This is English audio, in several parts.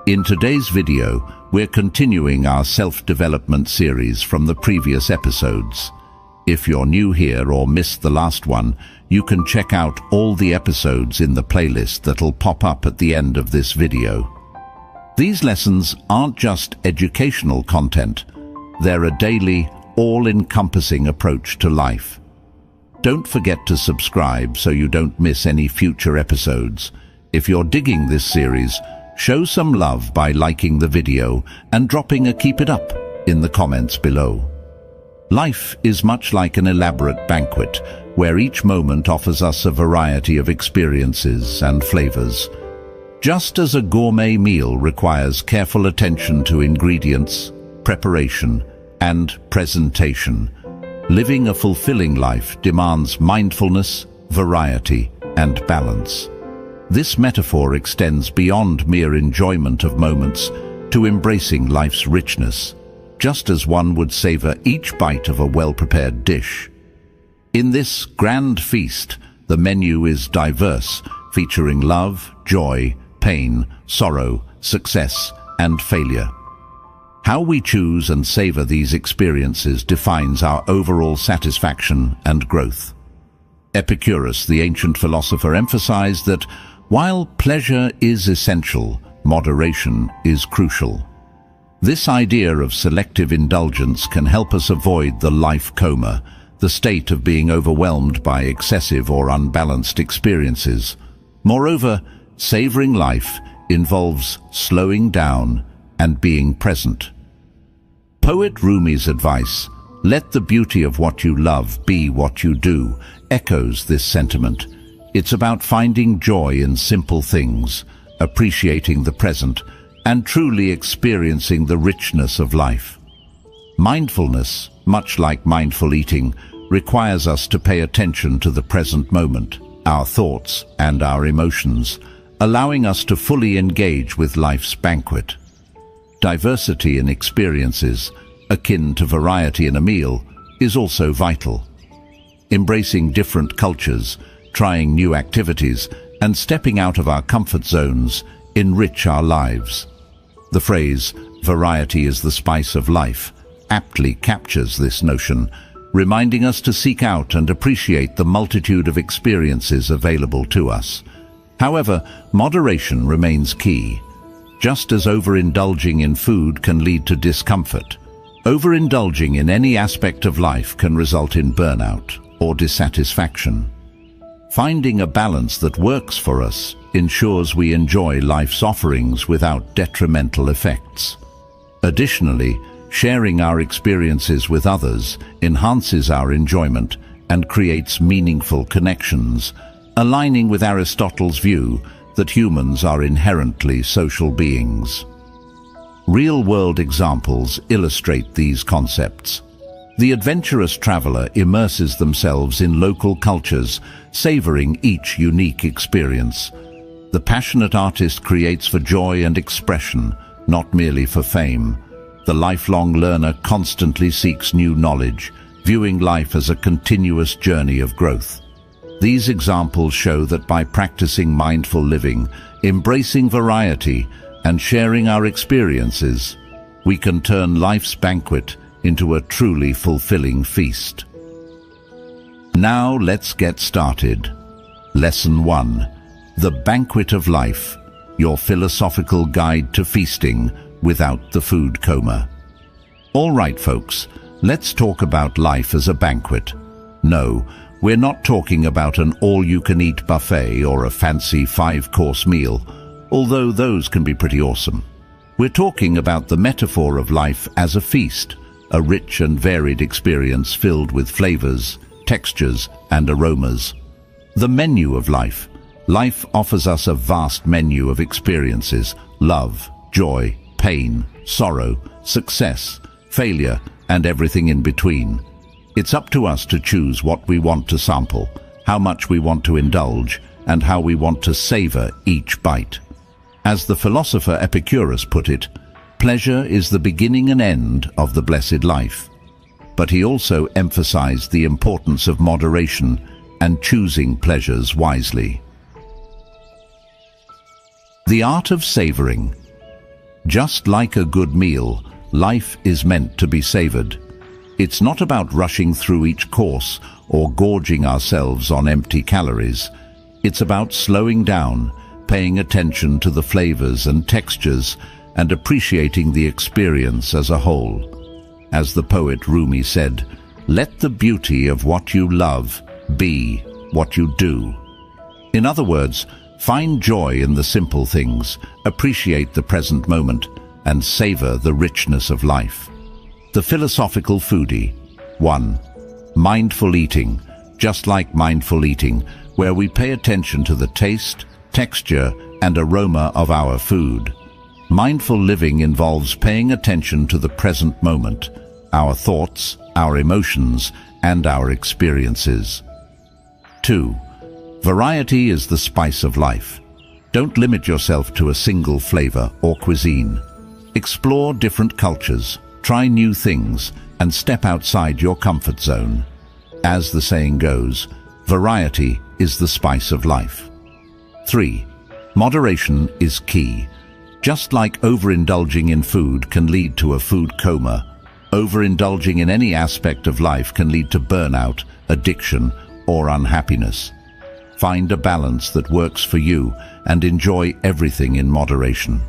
In today's video, we're continuing our self-development series from the previous episodes. If you're new here or missed the last one, you can check out all the episodes in the playlist that'll pop up at the end of this video. These lessons aren't just educational content, they're a daily, all-encompassing approach to life. Don't forget to subscribe so you don't miss any future episodes. If you're digging this series, show some love by liking the video and dropping a keep it up in the comments below. Life is much like an elaborate banquet, where each moment offers us a variety of experiences and flavors. Just as a gourmet meal requires careful attention to ingredients, preparation, and presentation, living a fulfilling life demands mindfulness, variety, and balance. This metaphor extends beyond mere enjoyment of moments to embracing life's richness, just as one would savor each bite of a well-prepared dish. In this grand feast, the menu is diverse, featuring love, joy, pain, sorrow, success, and failure. How we choose and savor these experiences defines our overall satisfaction and growth. Epicurus, the ancient philosopher, emphasized that while pleasure is essential, moderation is crucial. This idea of selective indulgence can help us avoid the life coma, the state of being overwhelmed by excessive or unbalanced experiences. Moreover, savoring life involves slowing down and being present. Poet Rumi's advice, "Let the beauty of what you love be what you do," echoes this sentiment. It's about finding joy in simple things, appreciating the present, and truly experiencing the richness of life. Mindfulness, much like mindful eating, requires us to pay attention to the present moment, our thoughts and our emotions, allowing us to fully engage with life's banquet. Diversity in experiences, akin to variety in a meal, is also vital. Embracing different cultures, trying new activities, and stepping out of our comfort zones enrich our lives. The phrase, "variety is the spice of life," aptly captures this notion, reminding us to seek out and appreciate the multitude of experiences available to us. However, moderation remains key. Just as overindulging in food can lead to discomfort, overindulging in any aspect of life can result in burnout or dissatisfaction. Finding a balance that works for us ensures we enjoy life's offerings without detrimental effects. Additionally, sharing our experiences with others enhances our enjoyment and creates meaningful connections, aligning with Aristotle's view that humans are inherently social beings. Real-world examples illustrate these concepts. The adventurous traveler immerses themselves in local cultures, savoring each unique experience. The passionate artist creates for joy and expression, not merely for fame. The lifelong learner constantly seeks new knowledge, viewing life as a continuous journey of growth. These examples show that by practicing mindful living, embracing variety, and sharing our experiences, we can turn life's banquet into a truly fulfilling feast. Now let's get started. Lesson 1. The Banquet of Life, your philosophical guide to feasting without the food coma. All right, folks, let's talk about life as a banquet. No, we're not talking about an all-you-can-eat buffet or a fancy 5-course meal, although those can be pretty awesome. We're talking about the metaphor of life as a feast, a rich and varied experience filled with flavors, textures, and aromas. The menu of life. Life offers us a vast menu of experiences: love, joy, pain, sorrow, success, failure, and everything in between. It's up to us to choose what we want to sample, how much we want to indulge, and how we want to savor each bite. As the philosopher Epicurus put it, pleasure is the beginning and end of the blessed life. But he also emphasized the importance of moderation and choosing pleasures wisely. The art of savoring. Just like a good meal, life is meant to be savored. It's not about rushing through each course or gorging ourselves on empty calories. It's about slowing down, paying attention to the flavors and textures, and appreciating the experience as a whole. As the poet Rumi said, "Let the beauty of what you love be what you do." In other words, find joy in the simple things, appreciate the present moment, and savor the richness of life. The Philosophical Foodie. 1. Mindful eating. Just like mindful eating, where we pay attention to the taste, texture, and aroma of our food. Mindful living involves paying attention to the present moment, our thoughts, our emotions, and our experiences. 2. Variety is the spice of life. Don't limit yourself to a single flavor or cuisine. Explore different cultures, try new things, and step outside your comfort zone. As the saying goes, variety is the spice of life. 3. Moderation is key. Just like overindulging in food can lead to a food coma, overindulging in any aspect of life can lead to burnout, addiction, or unhappiness. Find a balance that works for you and enjoy everything in moderation.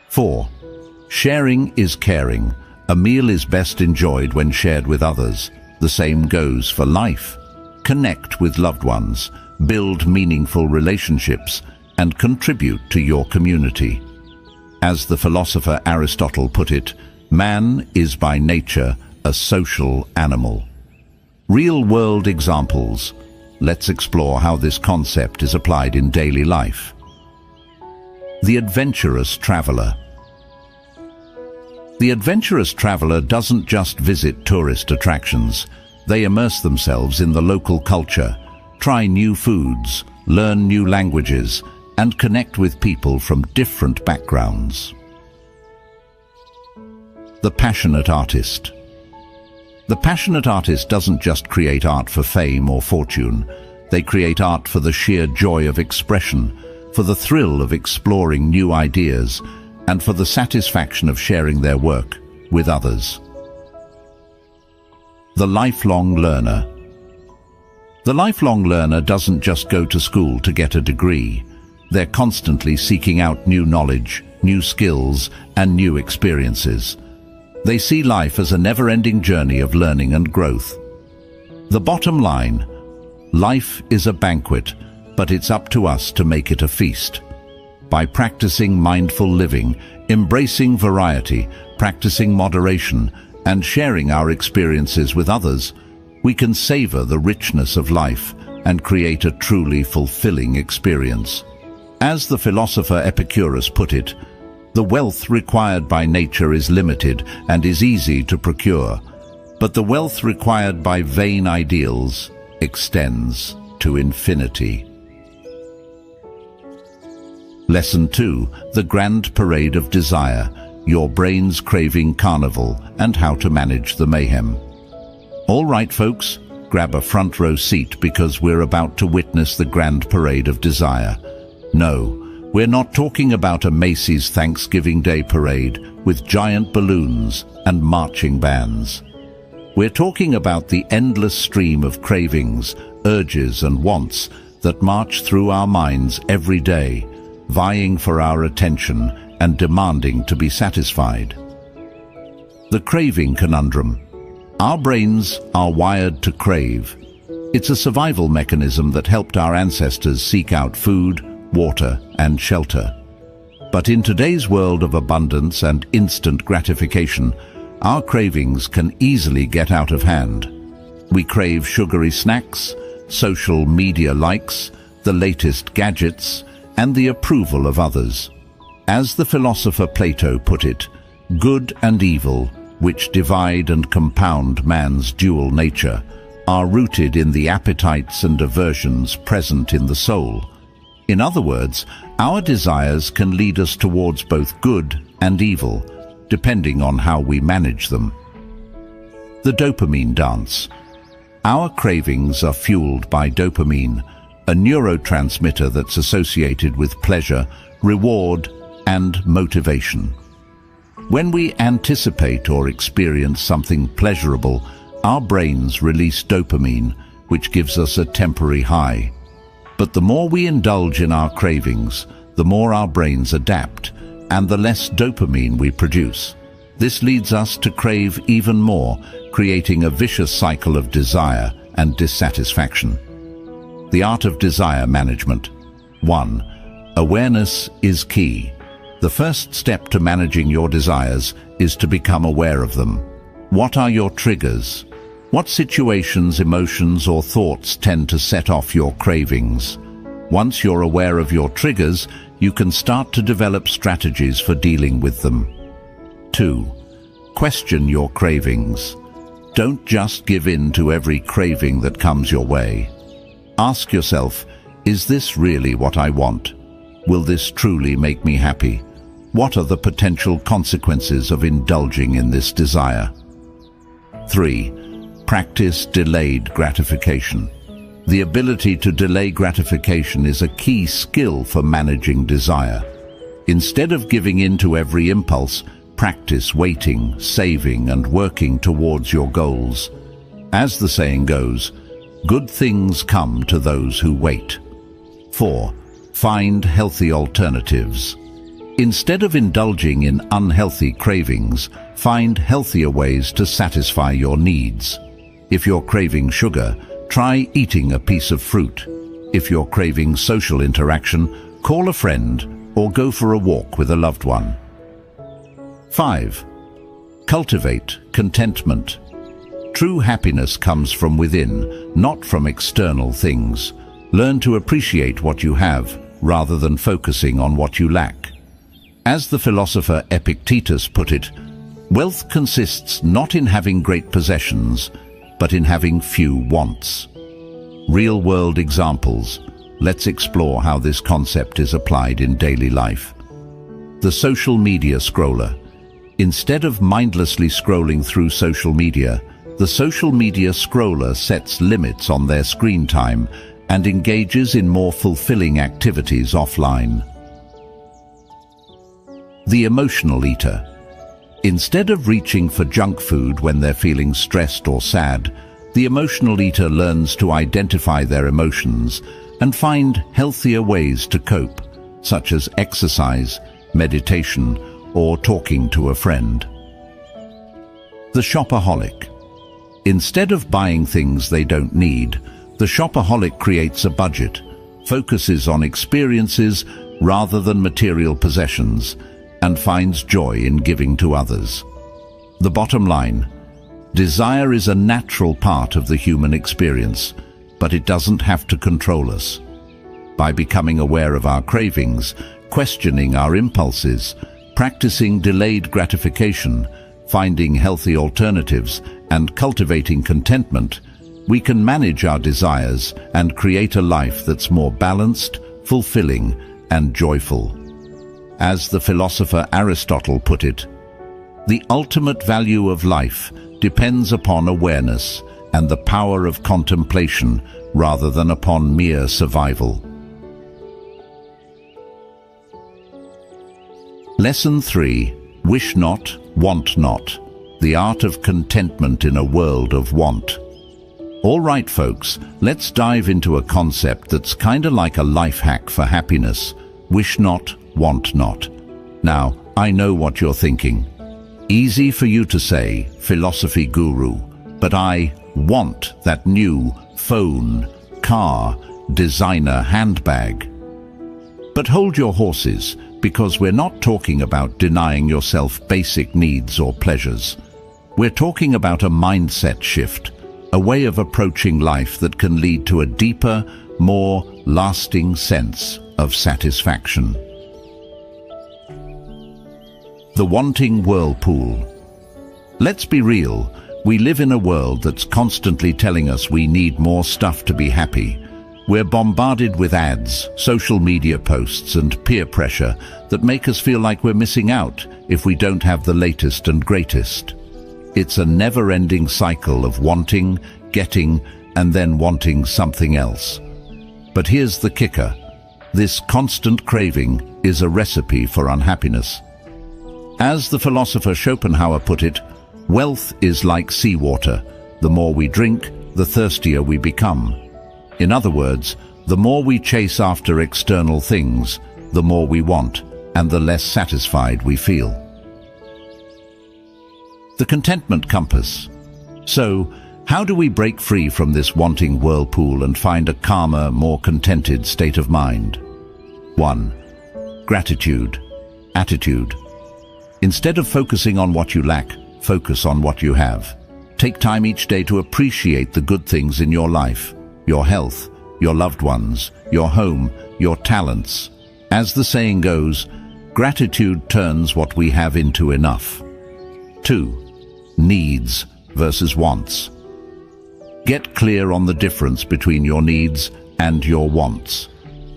4. Sharing is caring. A meal is best enjoyed when shared with others. The same goes for life. Connect with loved ones, build meaningful relationships, and contribute to your community. As the philosopher Aristotle put it, man is by nature a social animal. Real-world examples. Let's explore how this concept is applied in daily life. The adventurous traveler. The adventurous traveler doesn't just visit tourist attractions. They immerse themselves in the local culture, try new foods, learn new languages, and connect with people from different backgrounds. The passionate artist. The passionate artist doesn't just create art for fame or fortune. They create art for the sheer joy of expression, for the thrill of exploring new ideas, and for the satisfaction of sharing their work with others. The lifelong learner. The lifelong learner doesn't just go to school to get a degree. They're constantly seeking out new knowledge, new skills, and new experiences. They see life as a never-ending journey of learning and growth. The bottom line: life is a banquet, but it's up to us to make it a feast. By practicing mindful living, embracing variety, practicing moderation, and sharing our experiences with others, we can savor the richness of life and create a truly fulfilling experience. As the philosopher Epicurus put it, the wealth required by nature is limited and is easy to procure, but the wealth required by vain ideals extends to infinity. Lesson 2. The Grand Parade of Desire, Your Brain's Craving Carnival, and How to Manage the Mayhem. All right, folks, grab a front row seat because we're about to witness the Grand Parade of Desire. No, we're not talking about a Macy's Thanksgiving Day parade with giant balloons and marching bands. We're talking about the endless stream of cravings, urges, and wants that march through our minds every day, vying for our attention and demanding to be satisfied. The craving conundrum. Our brains are wired to crave. It's a survival mechanism that helped our ancestors seek out food, water, and shelter. But in today's world of abundance and instant gratification, our cravings can easily get out of hand. We crave sugary snacks, social media likes, the latest gadgets, and the approval of others. As the philosopher Plato put it, good and evil, which divide and compound man's dual nature, are rooted in the appetites and aversions present in the soul. In other words, our desires can lead us towards both good and evil, depending on how we manage them. The dopamine dance. Our cravings are fueled by dopamine, a neurotransmitter that's associated with pleasure, reward, and motivation. When we anticipate or experience something pleasurable, our brains release dopamine, which gives us a temporary high. But the more we indulge in our cravings, the more our brains adapt, and the less dopamine we produce. This leads us to crave even more, creating a vicious cycle of desire and dissatisfaction. The art of desire management. 1. Awareness is key. The first step to managing your desires is to become aware of them. What are your triggers? What situations, emotions, or thoughts tend to set off your cravings? Once you're aware of your triggers, you can start to develop strategies for dealing with them. 2. Question your cravings. Don't just give in to every craving that comes your way. Ask yourself, is this really what I want? Will this truly make me happy? What are the potential consequences of indulging in this desire? 3. Practice delayed gratification. The ability to delay gratification is a key skill for managing desire. Instead of giving in to every impulse, practice waiting, saving, and working towards your goals. As the saying goes, good things come to those who wait. 4. Find healthy alternatives. Instead of indulging in unhealthy cravings, find healthier ways to satisfy your needs. If you're craving sugar, try eating a piece of fruit. If you're craving social interaction, call a friend or go for a walk with a loved one. 5. Cultivate contentment. True happiness comes from within, not from external things. Learn to appreciate what you have, rather than focusing on what you lack. As the philosopher Epictetus put it, wealth consists not in having great possessions, but in having few wants. Real-world examples. Let's explore how this concept is applied in daily life. The social media scroller. Instead of mindlessly scrolling through social media, the social media scroller sets limits on their screen time and engages in more fulfilling activities offline. The emotional eater. Instead of reaching for junk food when they're feeling stressed or sad, the emotional eater learns to identify their emotions and find healthier ways to cope, such as exercise, meditation, or talking to a friend. The shopaholic. Instead of buying things they don't need, the shopaholic creates a budget, focuses on experiences rather than material possessions, and finds joy in giving to others. The bottom line: desire is a natural part of the human experience, but it doesn't have to control us. By becoming aware of our cravings, questioning our impulses, practicing delayed gratification, finding healthy alternatives, and cultivating contentment, we can manage our desires and create a life that's more balanced, fulfilling, and joyful. As the philosopher Aristotle put it, the ultimate value of life depends upon awareness and the power of contemplation rather than upon mere survival. Lesson 3. Wish not, want not. The art of contentment in a world of want. All right, folks, let's dive into a concept that's kinda like a life hack for happiness. Wish not, want not. Now, I know what you're thinking. Easy for you to say, philosophy guru, but I want that new phone, car, designer handbag. But hold your horses, because we're not talking about denying yourself basic needs or pleasures. We're talking about a mindset shift, a way of approaching life that can lead to a deeper, more lasting sense of satisfaction. The wanting whirlpool. Let's be real, we live in a world that's constantly telling us we need more stuff to be happy. We're bombarded with ads, social media posts, and peer pressure that make us feel like we're missing out if we don't have the latest and greatest. It's a never-ending cycle of wanting, getting, and then wanting something else. But here's the kicker. This constant craving is a recipe for unhappiness. As the philosopher Schopenhauer put it, wealth is like seawater. The more we drink, the thirstier we become. In other words, the more we chase after external things, the more we want, and the less satisfied we feel. The contentment compass. So, how do we break free from this wanting whirlpool and find a calmer, more contented state of mind? 1. Gratitude. Attitude. Instead of focusing on what you lack, focus on what you have. Take time each day to appreciate the good things in your life, your health, your loved ones, your home, your talents. As the saying goes, gratitude turns what we have into enough. 2. Needs versus wants. Get clear on the difference between your needs and your wants.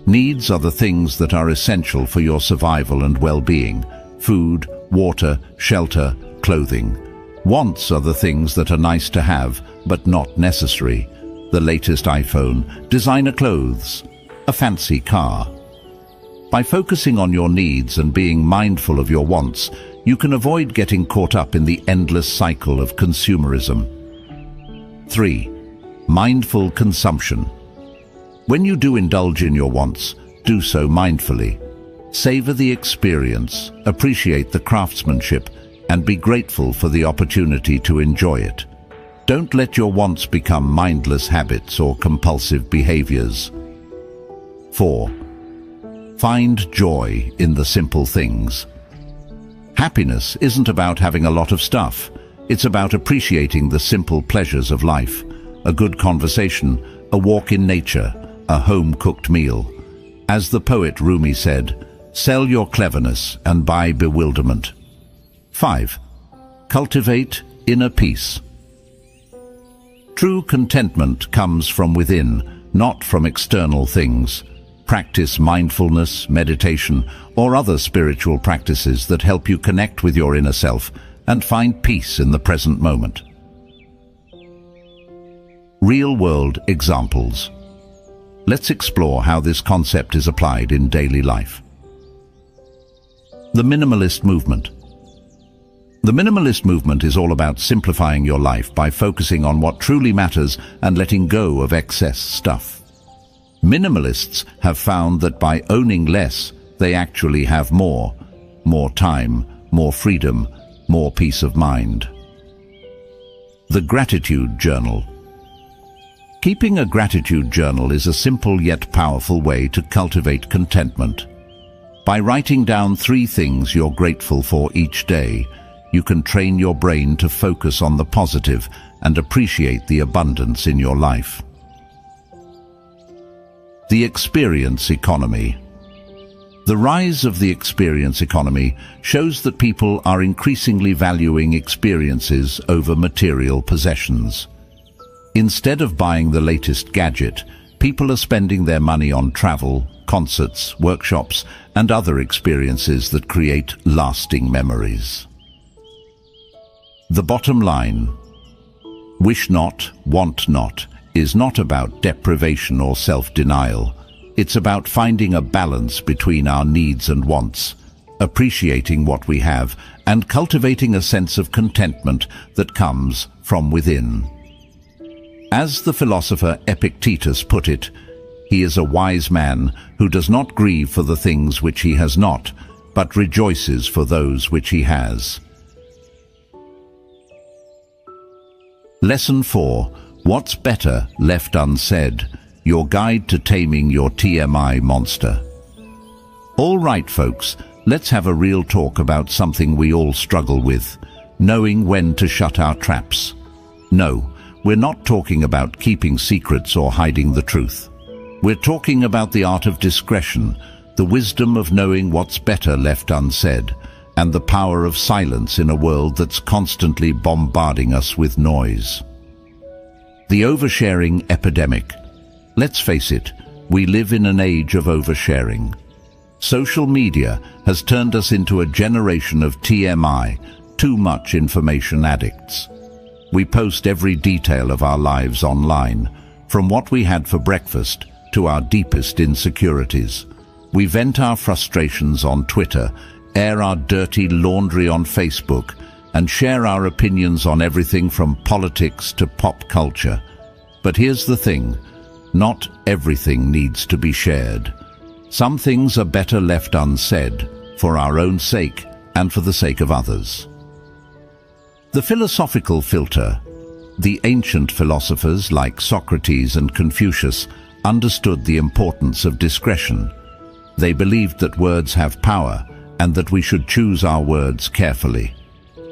Needs are the things that are essential for your survival and well-being: food, water, shelter, clothing. Wants are the things that are nice to have, but not necessary. The latest iPhone, designer clothes, a fancy car. By focusing on your needs and being mindful of your wants, you can avoid getting caught up in the endless cycle of consumerism. 3. Mindful consumption. When you do indulge in your wants, do so mindfully. Savor the experience, appreciate the craftsmanship, and be grateful for the opportunity to enjoy it. Don't let your wants become mindless habits or compulsive behaviors. 4. Find joy in the simple things. Happiness isn't about having a lot of stuff. It's about appreciating the simple pleasures of life. A good conversation, a walk in nature, a home-cooked meal. As the poet Rumi said, "Sell your cleverness and buy bewilderment." 5. Cultivate inner peace. True contentment comes from within, not from external things. Practice mindfulness, meditation, or other spiritual practices that help you connect with your inner self and find peace in the present moment. Real-world examples. Let's explore how this concept is applied in daily life. The minimalist movement. The minimalist movement is all about simplifying your life by focusing on what truly matters and letting go of excess stuff. Minimalists have found that by owning less, they actually have more time, more freedom, more peace of mind. The gratitude journal. Keeping a gratitude journal is a simple yet powerful way to cultivate contentment. By writing down 3 things you're grateful for each day, you can train your brain to focus on the positive and appreciate the abundance in your life. The experience economy. The rise of the experience economy shows that people are increasingly valuing experiences over material possessions. Instead of buying the latest gadget, people are spending their money on travel, concerts, workshops, and other experiences that create lasting memories. The bottom line: wish not, want not, is not about deprivation or self-denial. It's about finding a balance between our needs and wants, appreciating what we have, and cultivating a sense of contentment that comes from within. As the philosopher Epictetus put it, he is a wise man who does not grieve for the things which he has not, but rejoices for those which he has. Lesson 4. What's better left unsaid? Your guide to taming your TMI monster. All right, folks, let's have a real talk about something we all struggle with: knowing when to shut our traps. No, we're not talking about keeping secrets or hiding the truth. We're talking about the art of discretion, the wisdom of knowing what's better left unsaid, and the power of silence in a world that's constantly bombarding us with noise. The oversharing epidemic. Let's face it, we live in an age of oversharing. Social media has turned us into a generation of TMI, too much information addicts. We post every detail of our lives online, from what we had for breakfast to our deepest insecurities. We vent our frustrations on Twitter, air our dirty laundry on Facebook, and share our opinions on everything from politics to pop culture. But here's the thing, not everything needs to be shared. Some things are better left unsaid, for our own sake and for the sake of others. The philosophical filter. The ancient philosophers like Socrates and Confucius understood the importance of discretion. They believed that words have power and that we should choose our words carefully.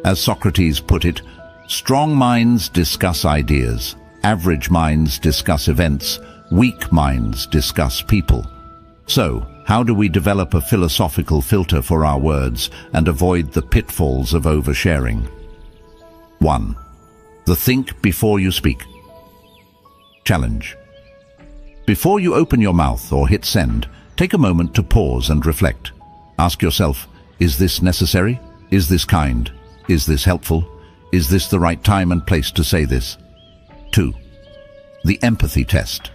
As Socrates put it, strong minds discuss ideas, average minds discuss events, weak minds discuss people. So, how do we develop a philosophical filter for our words and avoid the pitfalls of oversharing? 1. The think before you speak. Challenge. Before you open your mouth or hit send, take a moment to pause and reflect. Ask yourself, is this necessary? Is this kind? Is this helpful? Is this the right time and place to say this? 2. The empathy test.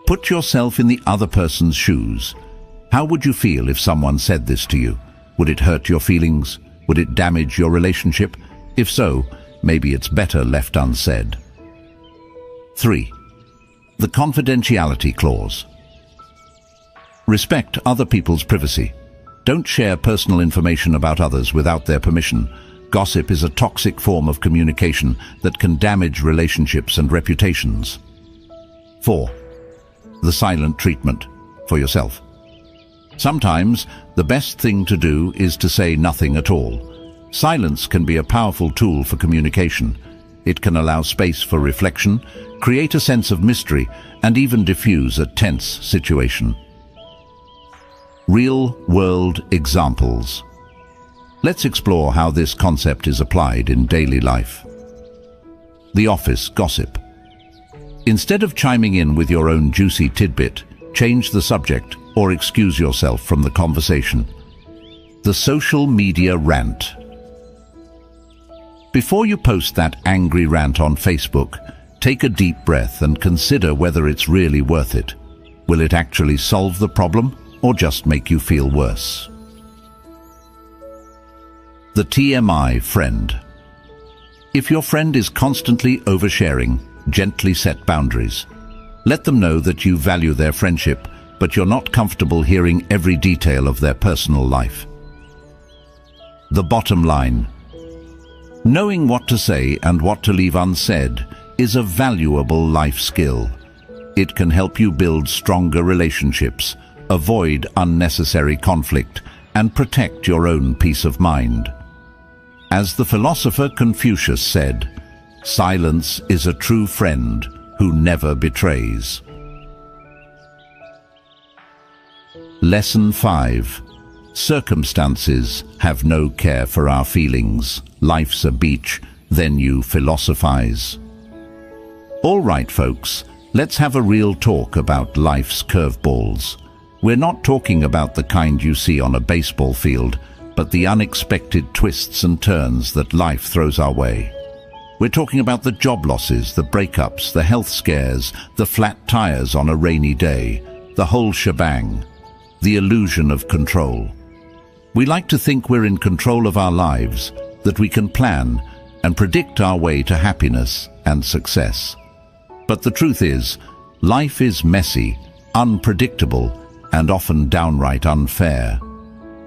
Put yourself in the other person's shoes. How would you feel if someone said this to you? Would it hurt your feelings? Would it damage your relationship? If so, maybe it's better left unsaid. 3. The confidentiality clause. Respect other people's privacy. Don't share personal information about others without their permission. Gossip is a toxic form of communication that can damage relationships and reputations. 4. The silent treatment for yourself. Sometimes the best thing to do is to say nothing at all. Silence can be a powerful tool for communication. It can allow space for reflection, create a sense of mystery, and even diffuse a tense situation. Real-world examples. Let's explore how this concept is applied in daily life. The office gossip. Instead of chiming in with your own juicy tidbit, change the subject or excuse yourself from the conversation. The social media rant. Before you post that angry rant on Facebook, take a deep breath and consider whether it's really worth it. Will it actually solve the problem or just make you feel worse? The TMI friend. If your friend is constantly oversharing, gently set boundaries. Let them know that you value their friendship, but you're not comfortable hearing every detail of their personal life. The bottom line. Knowing what to say and what to leave unsaid is a valuable life skill. It can help you build stronger relationships, avoid unnecessary conflict, and protect your own peace of mind. As the philosopher Confucius said, silence is a true friend who never betrays. Lesson 5. Circumstances have no care for our feelings. Life's a beach, then you philosophize. All right, folks, let's have a real talk about life's curveballs. We're not talking about the kind you see on a baseball field, but the unexpected twists and turns that life throws our way. We're talking about the job losses, the breakups, the health scares, the flat tires on a rainy day, the whole shebang, the illusion of control. We like to think we're in control of our lives, that we can plan and predict our way to happiness and success. But the truth is, life is messy, unpredictable, and often downright unfair.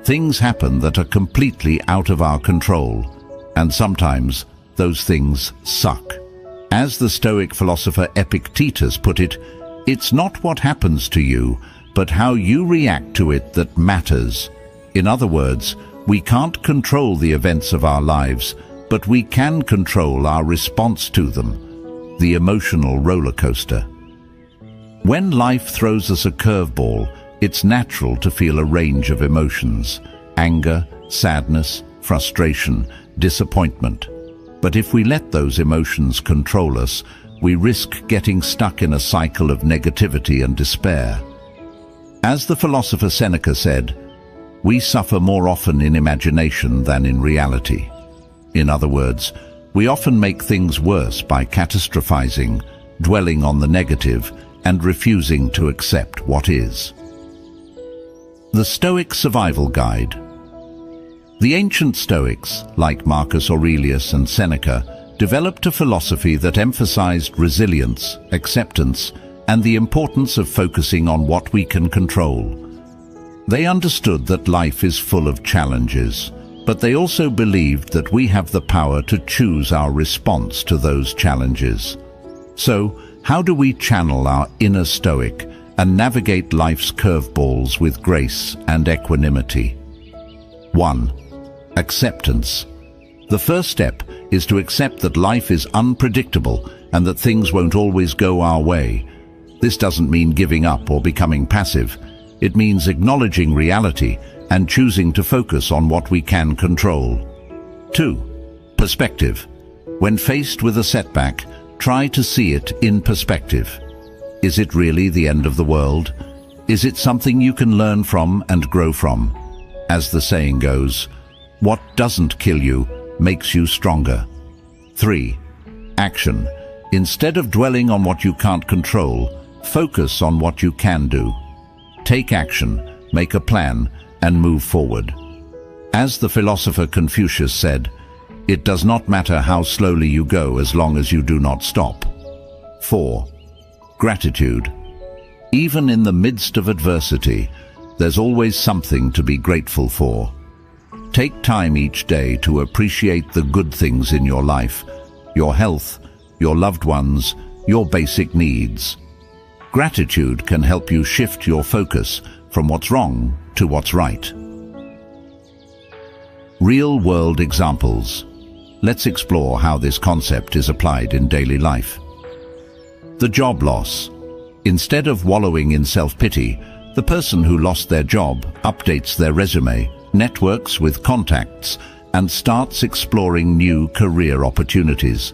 Things happen that are completely out of our control, and sometimes those things suck. As the Stoic philosopher Epictetus put it, it's not what happens to you, but how you react to it that matters. In other words, we can't control the events of our lives, but we can control our response to them, the emotional roller coaster. When life throws us a curveball, it's natural to feel a range of emotions: anger, sadness, frustration, disappointment. But if we let those emotions control us, we risk getting stuck in a cycle of negativity and despair. As the philosopher Seneca said, we suffer more often in imagination than in reality. In other words, we often make things worse by catastrophizing, dwelling on the negative, and refusing to accept what is. The Stoic Survival Guide. The ancient Stoics, like Marcus Aurelius and Seneca, developed a philosophy that emphasized resilience, acceptance, and the importance of focusing on what we can control. They understood that life is full of challenges, but they also believed that we have the power to choose our response to those challenges. So, how do we channel our inner Stoic and navigate life's curveballs with grace and equanimity? 1. Acceptance. The first step is to accept that life is unpredictable and that things won't always go our way. This doesn't mean giving up or becoming passive. It means acknowledging reality and choosing to focus on what we can control. 2. Perspective. When faced with a setback, try to see it in perspective. Is it really the end of the world? Is it something you can learn from and grow from? As the saying goes, what doesn't kill you makes you stronger. 3. Action. Instead of dwelling on what you can't control, focus on what you can do. Take action, make a plan, and move forward. As the philosopher Confucius said, it does not matter how slowly you go as long as you do not stop. 4. Gratitude. Even in the midst of adversity, there's always something to be grateful for. Take time each day to appreciate the good things in your life, your health, your loved ones, your basic needs. Gratitude can help you shift your focus from what's wrong to what's right. Real-world examples. Let's explore how this concept is applied in daily life. The job loss. Instead of wallowing in self-pity, the person who lost their job updates their resume, networks with contacts, and starts exploring new career opportunities.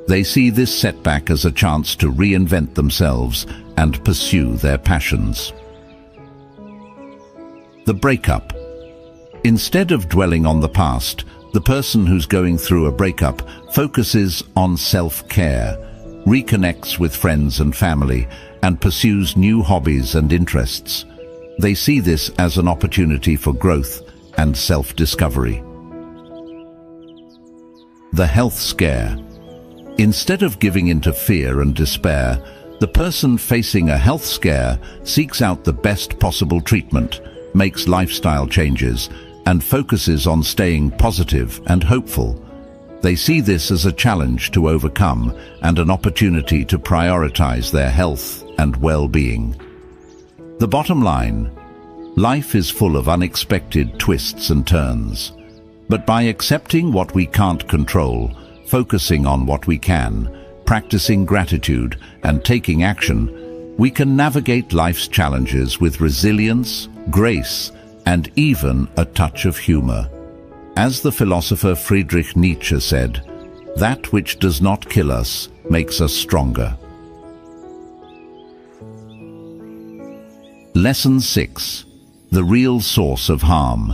They see this setback as a chance to reinvent themselves and pursue their passions. The breakup. Instead of dwelling on the past, the person who's going through a breakup focuses on self-care, reconnects with friends and family, and pursues new hobbies and interests. They see this as an opportunity for growth and self-discovery. The health scare. Instead of giving into fear and despair, the person facing a health scare seeks out the best possible treatment, makes lifestyle changes, and focuses on staying positive and hopeful. They see this as a challenge to overcome and an opportunity to prioritize their health and well-being. The bottom line: life is full of unexpected twists and turns. But by accepting what we can't control, focusing on what we can, practicing gratitude, and taking action, we can navigate life's challenges with resilience, grace, and even a touch of humor. As the philosopher Friedrich Nietzsche said, "That which does not kill us makes us stronger." Lesson 6. The real source of harm.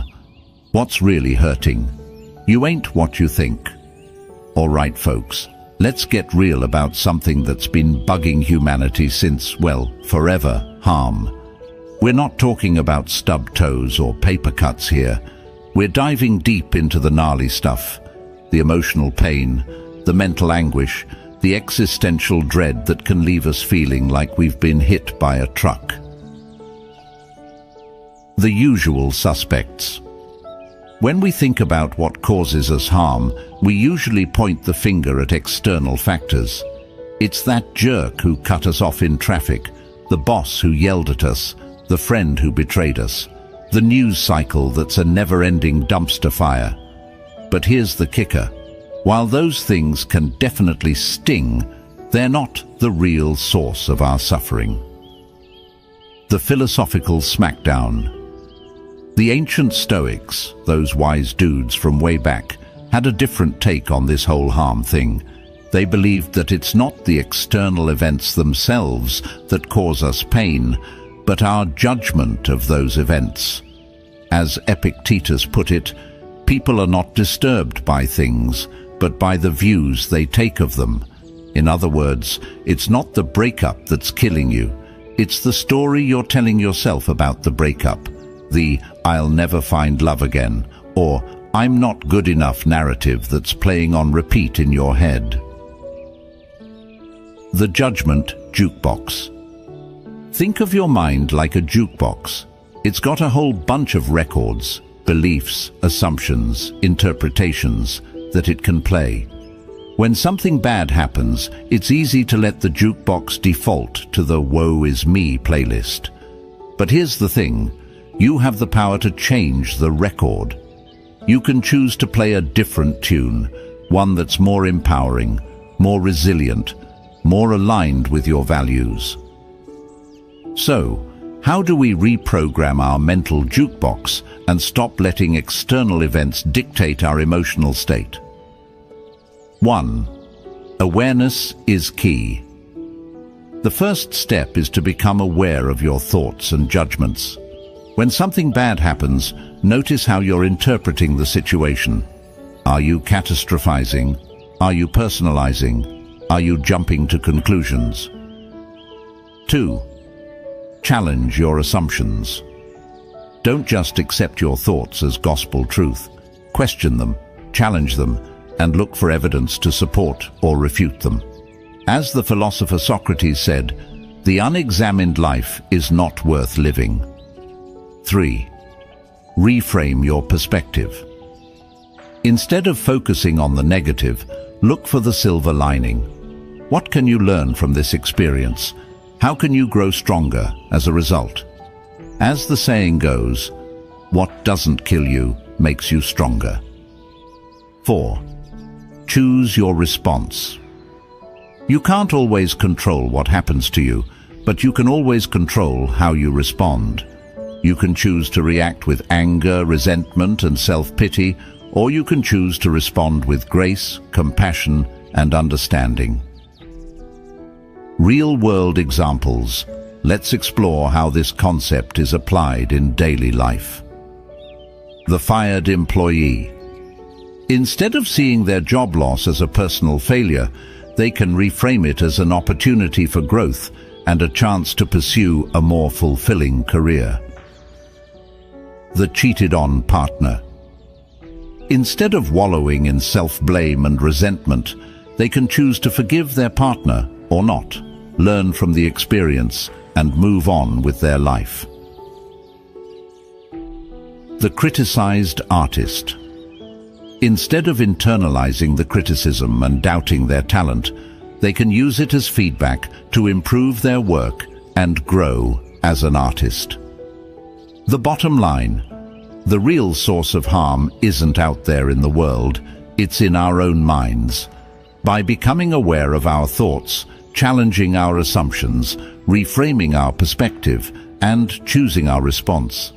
What's really hurting? You ain't what you think. All right, folks, let's get real about something that's been bugging humanity since, well, forever: harm. We're not talking about stubbed toes or paper cuts here. We're diving deep into the gnarly stuff, the emotional pain, the mental anguish, the existential dread that can leave us feeling like we've been hit by a truck. The usual suspects. When we think about what causes us harm, we usually point the finger at external factors. It's that jerk who cut us off in traffic, the boss who yelled at us, the friend who betrayed us, the news cycle that's a never-ending dumpster fire. But here's the kicker. While those things can definitely sting, they're not the real source of our suffering. The philosophical smackdown. The ancient Stoics, those wise dudes from way back, had a different take on this whole harm thing. They believed that it's not the external events themselves that cause us pain, but our judgment of those events. As Epictetus put it, people are not disturbed by things, but by the views they take of them. In other words, it's not the breakup that's killing you. It's the story you're telling yourself about the breakup. the "I'll never find love again" or "I'm not good enough" narrative that's playing on repeat in your head. The judgment jukebox. Think of your mind like a jukebox. It's got a whole bunch of records, beliefs, assumptions, interpretations that it can play. When something bad happens, it's easy to let the jukebox default to the "woe is me" playlist. But here's the thing, you have the power to change the record. You can choose to play a different tune, one that's more empowering, more resilient, more aligned with your values. So, how do we reprogram our mental jukebox and stop letting external events dictate our emotional state? 1. Awareness is key. The first step is to become aware of your thoughts and judgments. When something bad happens, notice how you're interpreting the situation. Are you catastrophizing? Are you personalizing? Are you jumping to conclusions? 2. Challenge your assumptions. Don't just accept your thoughts as gospel truth. Question them, challenge them, and look for evidence to support or refute them. As the philosopher Socrates said, "The unexamined life is not worth living." 3. Reframe your perspective. Instead of focusing on the negative, look for the silver lining. What can you learn from this experience? How can you grow stronger as a result? As the saying goes, what doesn't kill you makes you stronger. 4. Choose your response. You can't always control what happens to you, but you can always control how you respond. You can choose to react with anger, resentment, and self-pity, or you can choose to respond with grace, compassion, and understanding. Real-world examples. Let's explore how this concept is applied in daily life. The fired employee. Instead of seeing their job loss as a personal failure, they can reframe it as an opportunity for growth and a chance to pursue a more fulfilling career. The cheated-on partner. Instead of wallowing in self-blame and resentment, they can choose to forgive their partner or not, learn from the experience, and move on with their life. The criticized artist. Instead of internalizing the criticism and doubting their talent, they can use it as feedback to improve their work and grow as an artist. The bottom line, the real source of harm isn't out there in the world, it's in our own minds. By becoming aware of our thoughts, challenging our assumptions, reframing our perspective, and choosing our response,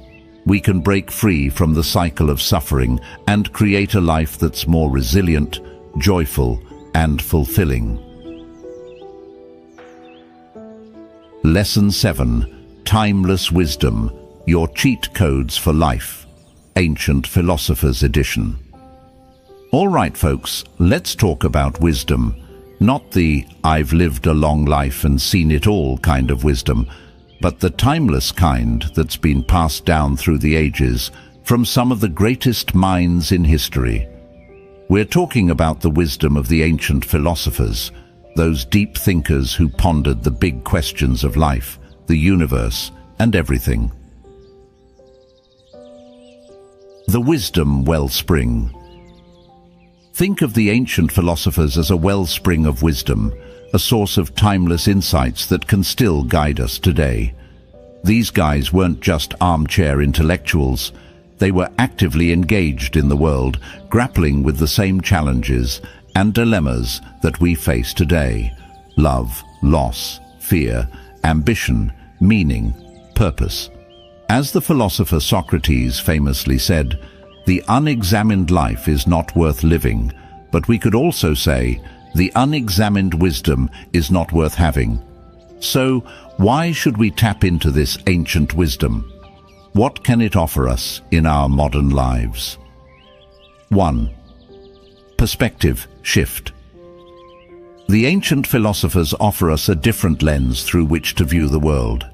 we can break free from the cycle of suffering and create a life that's more resilient, joyful, and fulfilling. Lesson 7. Timeless Wisdom. Your Cheat Codes for Life. Ancient Philosophers Edition. All right, folks, let's talk about wisdom. Not the "I've lived a long life and seen it all" kind of wisdom, but the timeless kind that's been passed down through the ages from some of the greatest minds in history. We're talking about the wisdom of the ancient philosophers, those deep thinkers who pondered the big questions of life, the universe, and everything. The wisdom wellspring. Think of the ancient philosophers as a wellspring of wisdom, a source of timeless insights that can still guide us today. These guys weren't just armchair intellectuals. They were actively engaged in the world, grappling with the same challenges and dilemmas that we face today: love, loss, fear, ambition, meaning, purpose. As the philosopher Socrates famously said, "The unexamined life is not worth living," but we could also say, "The unexamined wisdom is not worth having." So, why should we tap into this ancient wisdom? What can it offer us in our modern lives? 1. Perspective shift. The ancient philosophers offer us a different lens through which to view the world.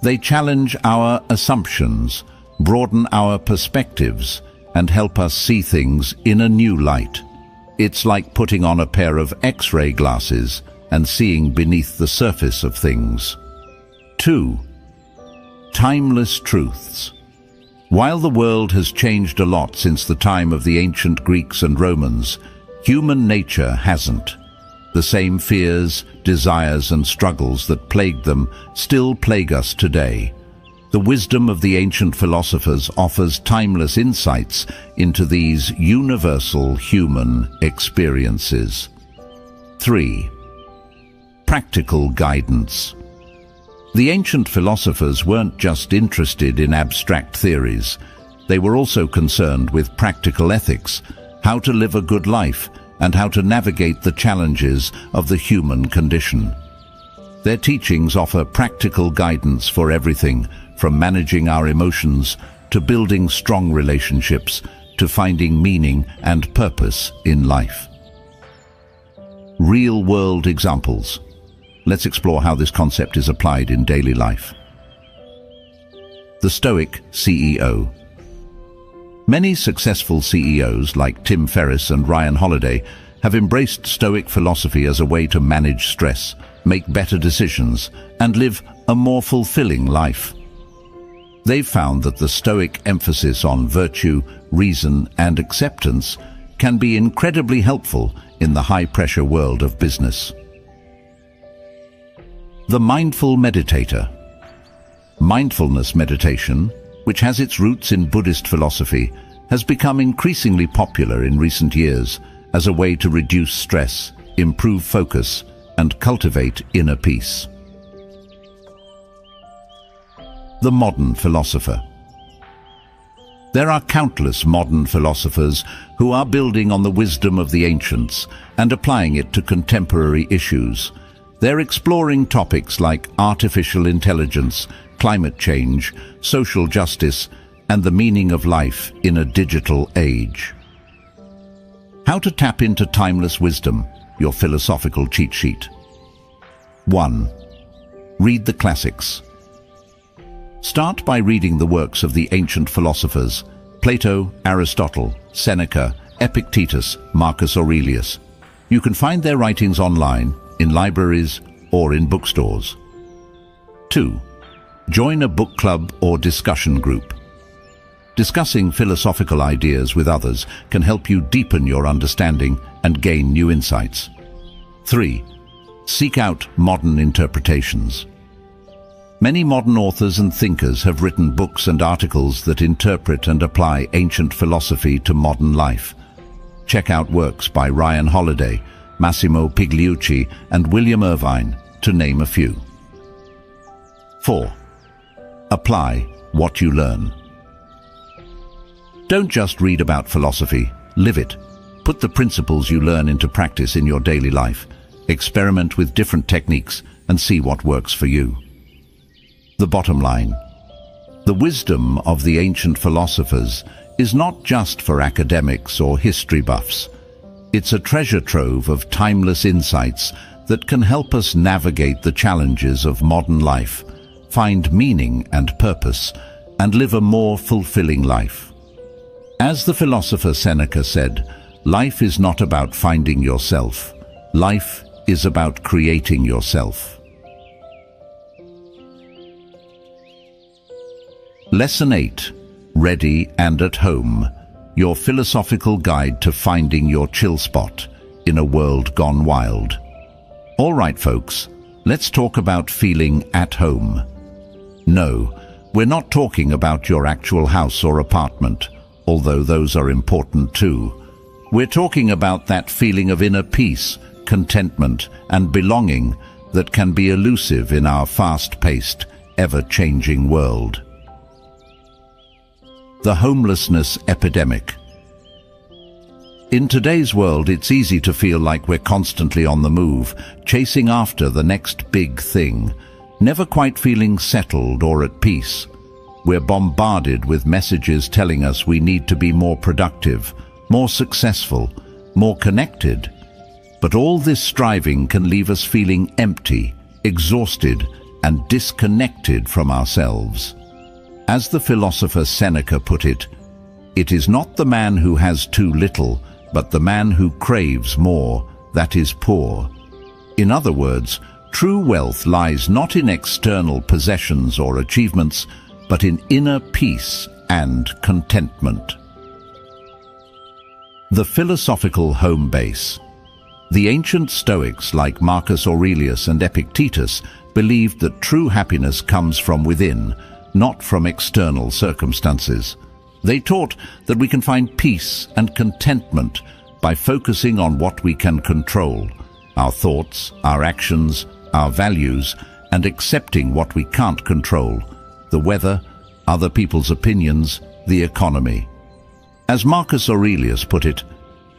They challenge our assumptions, broaden our perspectives, and help us see things in a new light. It's like putting on a pair of X-ray glasses and seeing beneath the surface of things. 2. Timeless truths. While the world has changed a lot since the time of the ancient Greeks and Romans, human nature hasn't. The same fears, desires, and struggles that plagued them still plague us today. The wisdom of the ancient philosophers offers timeless insights into these universal human experiences. 3. Practical guidance. The ancient philosophers weren't just interested in abstract theories. They were also concerned with practical ethics, how to live a good life, and how to navigate the challenges of the human condition. Their teachings offer practical guidance for everything from managing our emotions to building strong relationships to finding meaning and purpose in life. Real-world examples. Let's explore how this concept is applied in daily life. The Stoic CEO. Many successful CEOs like Tim Ferriss and Ryan Holiday have embraced Stoic philosophy as a way to manage stress, make better decisions, and live a more fulfilling life. They've found that the Stoic emphasis on virtue, reason, and acceptance can be incredibly helpful in the high-pressure world of business. The Mindful Meditator. Mindfulness meditation, which has its roots in Buddhist philosophy, has become increasingly popular in recent years as a way to reduce stress, improve focus, and cultivate inner peace. The Modern Philosopher. There are countless modern philosophers who are building on the wisdom of the ancients and applying it to contemporary issues. They're exploring topics like artificial intelligence, climate change, social justice, and the meaning of life in a digital age. How to tap into timeless wisdom, your philosophical cheat sheet. 1. Read the classics. Start by reading the works of the ancient philosophers: Plato, Aristotle, Seneca, Epictetus, Marcus Aurelius. You can find their writings online, in libraries, or in bookstores. 2. Join a book club or discussion group. Discussing philosophical ideas with others can help you deepen your understanding and gain new insights. 3. Seek out modern interpretations. Many modern authors and thinkers have written books and articles that interpret and apply ancient philosophy to modern life. Check out works by Ryan Holiday, Massimo Pigliucci, and William Irvine, to name a few. 4. Apply what you learn. Don't just read about philosophy, live it. Put the principles you learn into practice in your daily life. Experiment with different techniques and see what works for you. The bottom line. The wisdom of the ancient philosophers is not just for academics or history buffs. It's a treasure trove of timeless insights that can help us navigate the challenges of modern life, find meaning and purpose, and live a more fulfilling life. As the philosopher Seneca said, life is not about finding yourself. Life is about creating yourself. Lesson 8. Ready and at home. Your philosophical guide to finding your chill spot in a world gone wild. All right, folks, let's talk about feeling at home. No, we're not talking about your actual house or apartment, although those are important too. We're talking about that feeling of inner peace, contentment, and belonging that can be elusive in our fast-paced, ever-changing world. The homelessness epidemic. In today's world, it's easy to feel like we're constantly on the move, chasing after the next big thing, never quite feeling settled or at peace. We're bombarded with messages telling us we need to be more productive, more successful, more connected. But all this striving can leave us feeling empty, exhausted, and disconnected from ourselves. As the philosopher Seneca put it, "It is not the man who has too little, but the man who craves more, that is poor." In other words, true wealth lies not in external possessions or achievements, but in inner peace and contentment. The philosophical home base. The ancient Stoics like Marcus Aurelius and Epictetus believed that true happiness comes from within, not from external circumstances. They taught that we can find peace and contentment by focusing on what we can control, our thoughts, our actions, our values, and accepting what we can't control, the weather, other people's opinions, the economy. As Marcus Aurelius put it,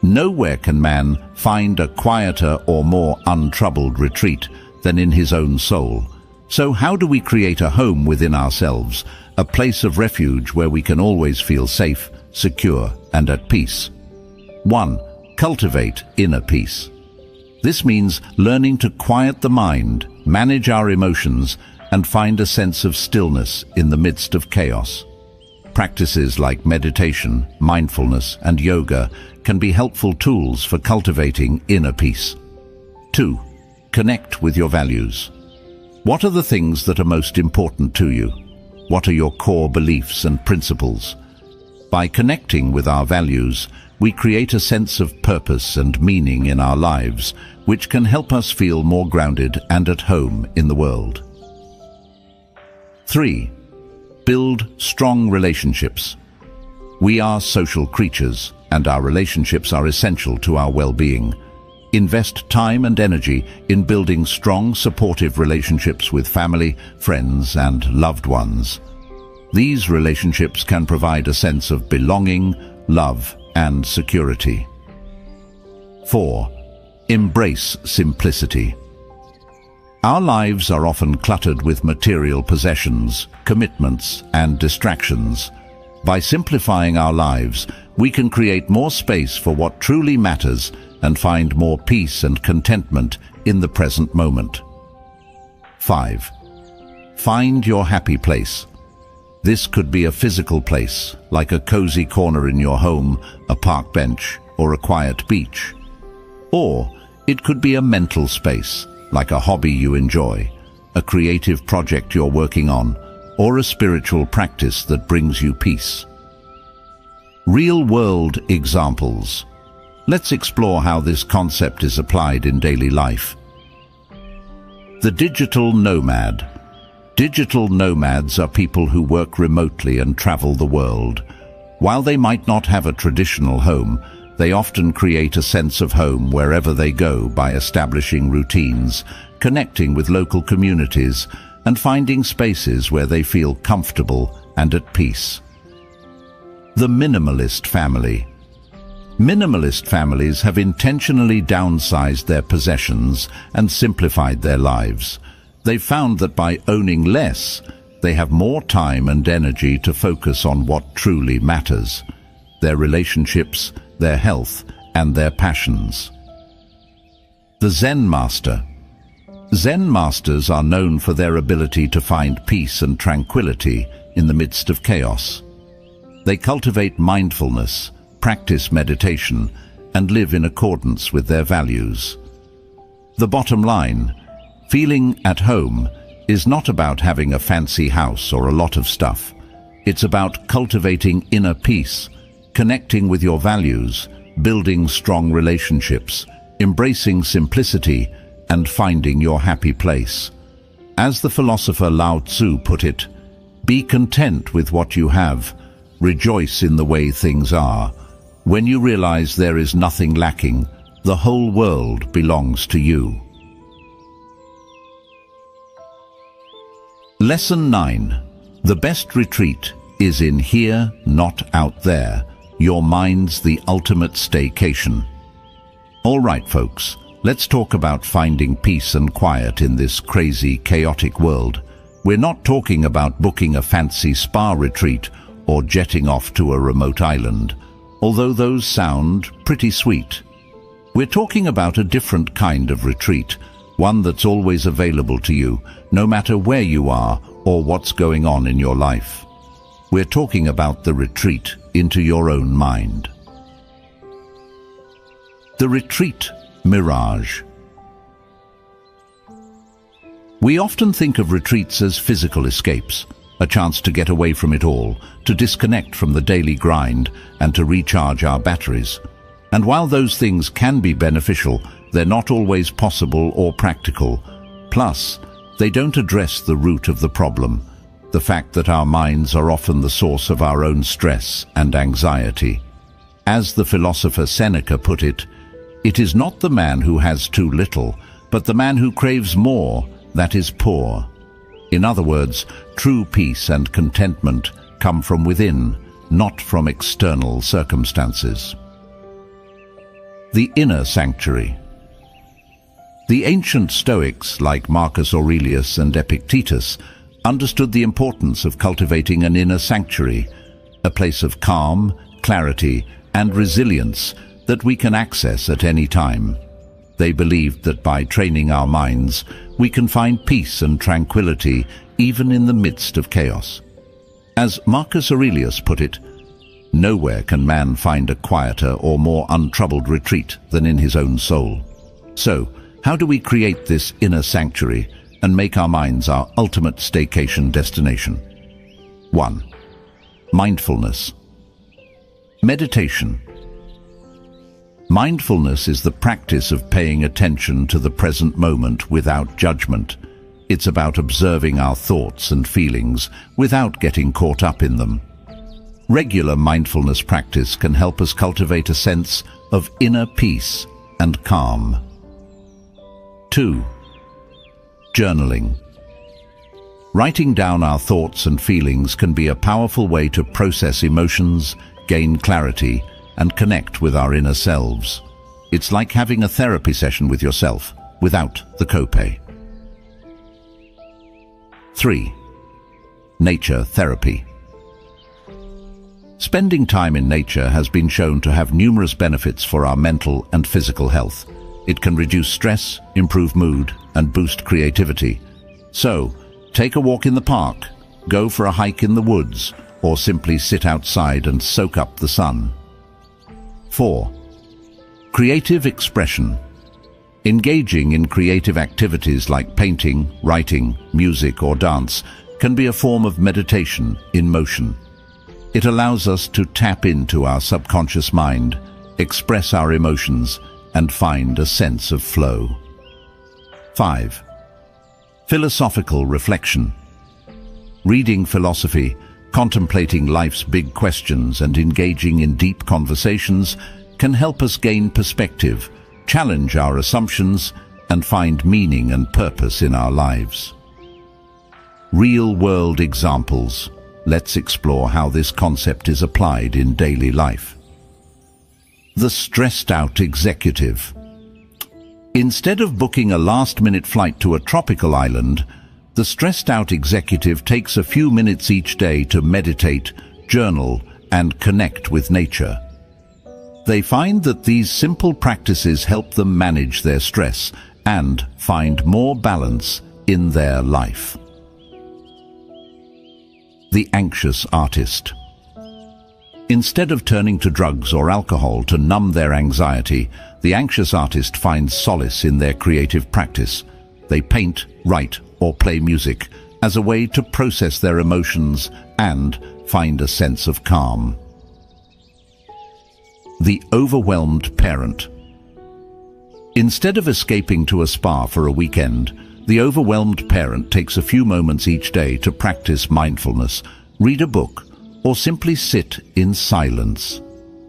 "Nowhere can man find a quieter or more untroubled retreat than in his own soul." So how do we create a home within ourselves, a place of refuge where we can always feel safe, secure, and at peace? 1. Cultivate inner peace. This means learning to quiet the mind, manage our emotions, and find a sense of stillness in the midst of chaos. Practices like meditation, mindfulness, and yoga can be helpful tools for cultivating inner peace. 2. Connect with your values. What are the things that are most important to you? What are your core beliefs and principles? By connecting with our values, we create a sense of purpose and meaning in our lives, which can help us feel more grounded and at home in the world. 3. Build strong relationships. We are social creatures, and our relationships are essential to our well-being. Invest time and energy in building strong, supportive relationships with family, friends, and loved ones. These relationships can provide a sense of belonging, love, and security. 4. Embrace simplicity. Our lives are often cluttered with material possessions, commitments, and distractions. By simplifying our lives, we can create more space for what truly matters and find more peace and contentment in the present moment. 5. Find your happy place. This could be a physical place, like a cozy corner in your home, a park bench, or a quiet beach. Or it could be a mental space, like a hobby you enjoy, a creative project you're working on, or a spiritual practice that brings you peace. Real-world examples. Let's explore how this concept is applied in daily life. The digital nomad. Digital nomads are people who work remotely and travel the world. While they might not have a traditional home, they often create a sense of home wherever they go by establishing routines, connecting with local communities, and finding spaces where they feel comfortable and at peace. The minimalist family. Minimalist families have intentionally downsized their possessions and simplified their lives. They've found that by owning less, they have more time and energy to focus on what truly matters: their relationships, their health, and their passions. The Zen Master. Zen masters are known for their ability to find peace and tranquility in the midst of chaos. They cultivate mindfulness, practice meditation, and live in accordance with their values. The bottom line: feeling at home is not about having a fancy house or a lot of stuff. It's about cultivating inner peace, connecting with your values, building strong relationships, embracing simplicity, and finding your happy place. As the philosopher Lao Tzu put it, "Be content with what you have, rejoice in the way things are. When you realize there is nothing lacking, the whole world belongs to you." Lesson 9. The best retreat is in here, not out there. Your mind's the ultimate staycation. All right, folks, let's talk about finding peace and quiet in this crazy, chaotic world. We're not talking about booking a fancy spa retreat or jetting off to a remote island, although those sound pretty sweet. We're talking about a different kind of retreat, one that's always available to you, no matter where you are or what's going on in your life. We're talking about the retreat into your own mind. The retreat mirage. We often think of retreats as physical escapes, a chance to get away from it all, to disconnect from the daily grind and to recharge our batteries. And while those things can be beneficial, they're not always possible or practical. Plus, they don't address the root of the problem, the fact that our minds are often the source of our own stress and anxiety. As the philosopher Seneca put it, it is not the man who has too little, but the man who craves more that is poor. In other words, true peace and contentment come from within, not from external circumstances. The inner sanctuary. The ancient Stoics, like Marcus Aurelius and Epictetus, understood the importance of cultivating an inner sanctuary, a place of calm, clarity, and resilience that we can access at any time. They believed that by training our minds, we can find peace and tranquility even in the midst of chaos. As Marcus Aurelius put it, nowhere can man find a quieter or more untroubled retreat than in his own soul. So, how do we create this inner sanctuary and make our minds our ultimate staycation destination? 1. Mindfulness. Meditation. Mindfulness is the practice of paying attention to the present moment without judgment. It's about observing our thoughts and feelings without getting caught up in them. Regular mindfulness practice can help us cultivate a sense of inner peace and calm. 2. Journaling. Writing down our thoughts and feelings can be a powerful way to process emotions, gain clarity, and connect with our inner selves. It's like having a therapy session with yourself, without the copay. 3. Nature therapy. Spending time in nature has been shown to have numerous benefits for our mental and physical health. It can reduce stress, improve mood, and boost creativity. So, take a walk in the park, go for a hike in the woods, or simply sit outside and soak up the sun. 4. Creative expression. Engaging in creative activities like painting, writing, music, or dance can be a form of meditation in motion. It allows us to tap into our subconscious mind, express our emotions, and find a sense of flow. 5. Philosophical reflection. Reading philosophy, contemplating life's big questions, and engaging in deep conversations can help us gain perspective, challenge our assumptions, and find meaning and purpose in our lives. Real-world examples. Let's explore how this concept is applied in daily life. The stressed-out executive. Instead of booking a last-minute flight to a tropical island, the stressed-out executive takes a few minutes each day to meditate, journal, and connect with nature. They find that these simple practices help them manage their stress and find more balance in their life. The anxious artist. Instead of turning to drugs or alcohol to numb their anxiety, the anxious artist finds solace in their creative practice. They paint, write, or play music as a way to process their emotions and find a sense of calm. The overwhelmed parent. Instead of escaping to a spa for a weekend, the overwhelmed parent takes a few moments each day to practice mindfulness, read a book, or simply sit in silence.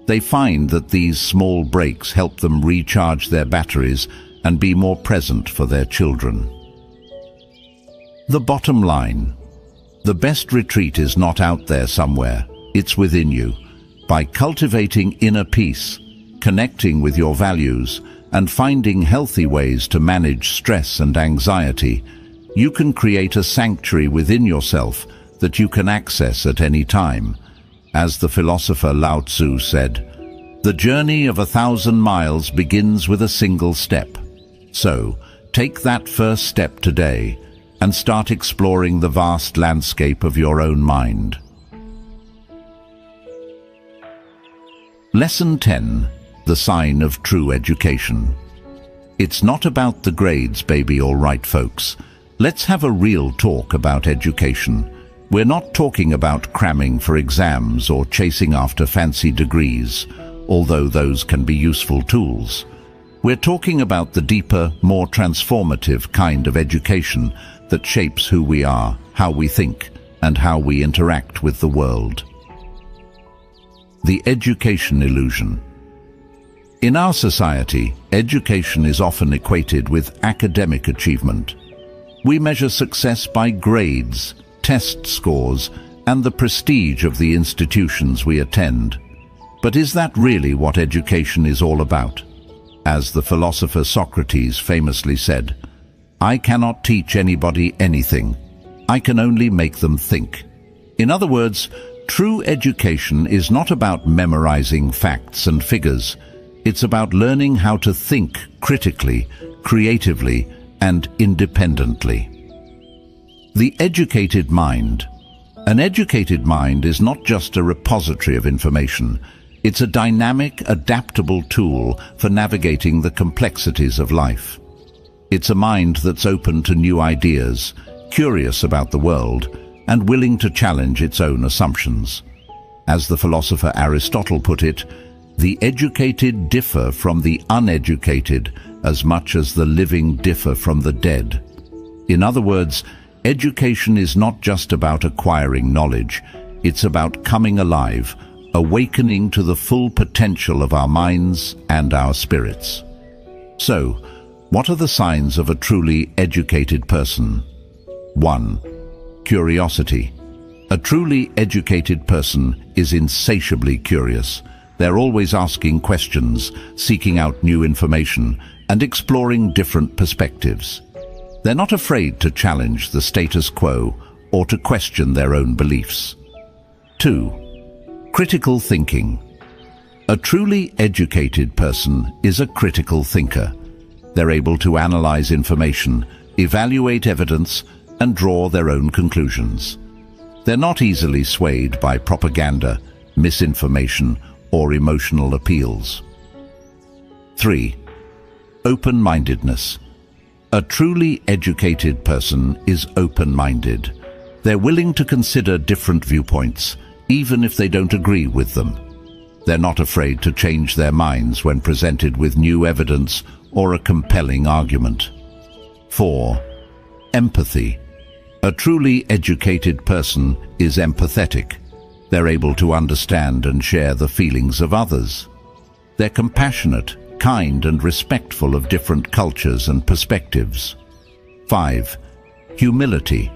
They find that these small breaks help them recharge their batteries and be more present for their children. The bottom line. The best retreat is not out there somewhere, it's within you. By cultivating inner peace, connecting with your values, and finding healthy ways to manage stress and anxiety, you can create a sanctuary within yourself that you can access at any time. As the philosopher Lao Tzu said, "The journey of 1,000 miles begins with a single step." So, take that first step today and start exploring the vast landscape of your own mind. Lesson 10. The sign of true education. It's not about the grades, baby, all right, folks. Let's have a real talk about education. We're not talking about cramming for exams or chasing after fancy degrees, although those can be useful tools. We're talking about the deeper, more transformative kind of education that shapes who we are, how we think, and how we interact with the world. The education illusion. In our society, education is often equated with academic achievement. We measure success by grades, test scores, and the prestige of the institutions we attend. But is that really what education is all about? As the philosopher Socrates famously said, "I cannot teach anybody anything. I can only make them think." In other words, true education is not about memorizing facts and figures. It's about learning how to think critically, creatively, and independently. The educated mind. An educated mind is not just a repository of information. It's a dynamic, adaptable tool for navigating the complexities of life. It's a mind that's open to new ideas, curious about the world, and willing to challenge its own assumptions. As the philosopher Aristotle put it, the educated differ from the uneducated as much as the living differ from the dead. In other words, education is not just about acquiring knowledge, it's about coming alive, awakening to the full potential of our minds and our spirits. So, what are the signs of a truly educated person? 1. Curiosity. A truly educated person is insatiably curious. They're always asking questions, seeking out new information, and exploring different perspectives. They're not afraid to challenge the status quo or to question their own beliefs. 2. Critical thinking. A truly educated person is a critical thinker. They're able to analyze information, evaluate evidence, and draw their own conclusions. They're not easily swayed by propaganda, misinformation, or emotional appeals. 3. Open-mindedness. A truly educated person is open-minded. They're willing to consider different viewpoints, even if they don't agree with them. They're not afraid to change their minds when presented with new evidence or a compelling argument. 4. Empathy. A truly educated person is empathetic. They're able to understand and share the feelings of others. They're compassionate, kind, and respectful of different cultures and perspectives. 5. Humility.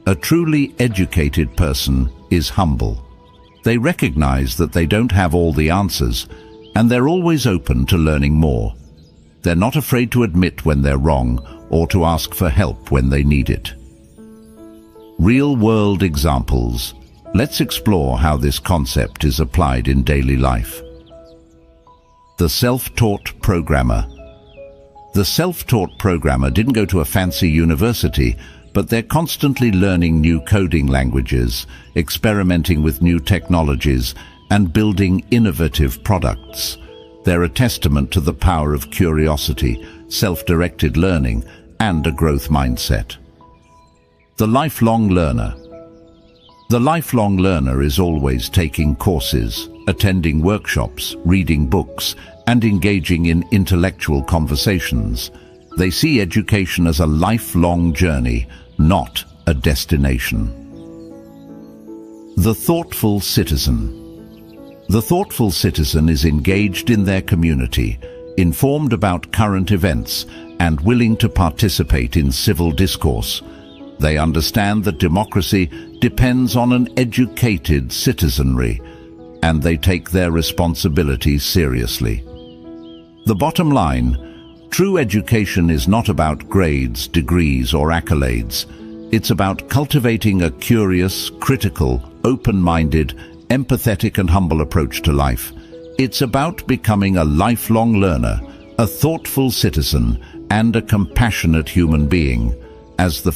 A truly educated person is humble. They recognize that they don't have all the answers, and they're always open to learning more. They're not afraid to admit when they're wrong or to ask for help when they need it. Real-world examples. Let's explore how this concept is applied in daily life. The self-taught programmer. The self-taught programmer didn't go to a fancy university, but they're constantly learning new coding languages, experimenting with new technologies, and building innovative products. They're a testament to the power of curiosity, self-directed learning, and a growth mindset. The lifelong learner. The lifelong learner is always taking courses, attending workshops, reading books, and engaging in intellectual conversations. They see education as a lifelong journey, not a destination. The thoughtful citizen. The thoughtful citizen is engaged in their community, informed about current events, and willing to participate in civil discourse. They understand that democracy depends on an educated citizenry, and they take their responsibilities seriously. The bottom line, true education is not about grades, degrees, or accolades. It's about cultivating a curious, critical, open-minded, empathetic and humble approach to life. It's about becoming a lifelong learner, a thoughtful citizen, and a compassionate human being. As the